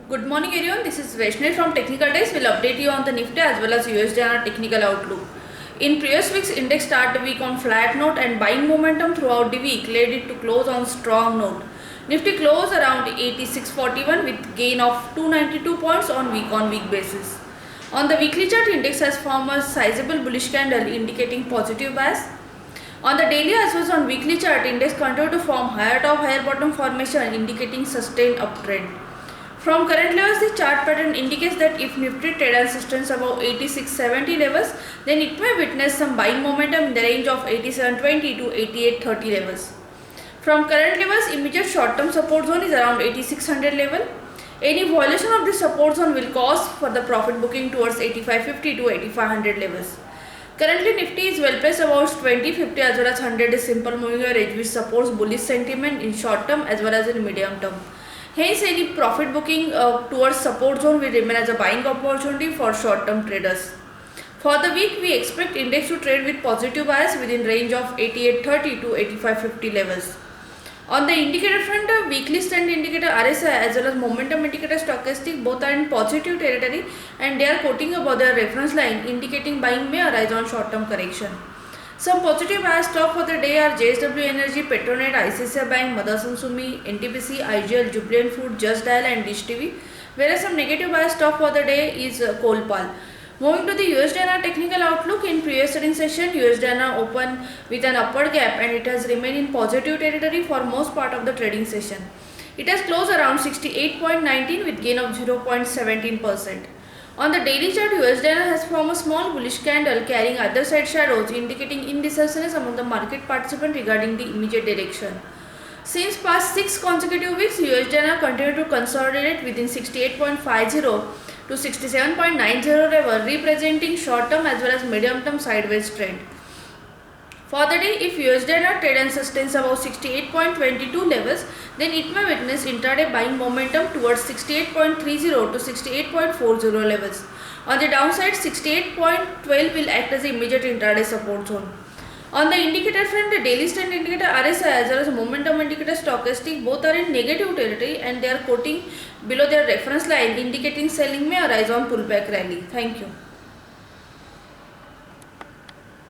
Good morning everyone, this is Vaishnavi from Technical Days. We'll update you on the Nifty as well as USD technical outlook. In previous week's index start the week on flat note and buying momentum throughout the week led it to close on strong note. Nifty closed around 8641 with gain of 292 points on week basis. On the weekly chart, index has formed a sizable bullish candle indicating positive bias. On the daily as well as on weekly chart, index continued to form higher top higher bottom formation indicating sustained uptrend. From current levels, the chart pattern indicates that if Nifty trade resistance above 8670 levels, then it may witness some buying momentum in the range of 8720 to 8830 levels. From current levels, immediate short-term support zone is around 8600 level. Any violation of this support zone will cause further profit booking towards 8550 to 8500 levels. Currently, Nifty is well placed about 2050 as well as 100 simple moving average, which supports bullish sentiment in short term as well as in medium term. Hence, any profit booking towards support zone will remain as a buying opportunity for short-term traders. For the week, we expect index to trade with positive bias within range of 8830 to 8550 levels. On the indicator front, weekly stand indicator RSI as well as momentum indicator stochastic both are in positive territory and they are quoting above their reference line indicating buying may arise on short-term correction. Some positive bias stock for the day are JSW Energy, Petronet, ICICI Bank, Motherson Sumi, NTPC, IGL, Jubilant Food, Just Dial and Dish TV. Whereas some negative bias stock for the day is Colpal. Moving to the USD technical outlook, in previous trading session, USD opened with an upward gap and it has remained in positive territory for most part of the trading session. It has closed around 68.19 with gain of 0.17%. On the daily chart, USD has formed a small bullish candle carrying other side shadows indicating indecisiveness among the market participants regarding the immediate direction. Since past 6 consecutive weeks, USD continued to consolidate within 68.50 to 67.90 level, representing short term as well as medium term sideways trend. For the day, if USD trade and sustains above 68.22 levels, then it may witness intraday buying momentum towards 68.30 to 68.40 levels. On the downside, 68.12 will act as the immediate intraday support zone. On the indicator front, the daily stand indicator RSI as well as momentum indicator stochastic both are in negative territory and they are quoting below their reference line indicating selling may arise on pullback rally. Thank you.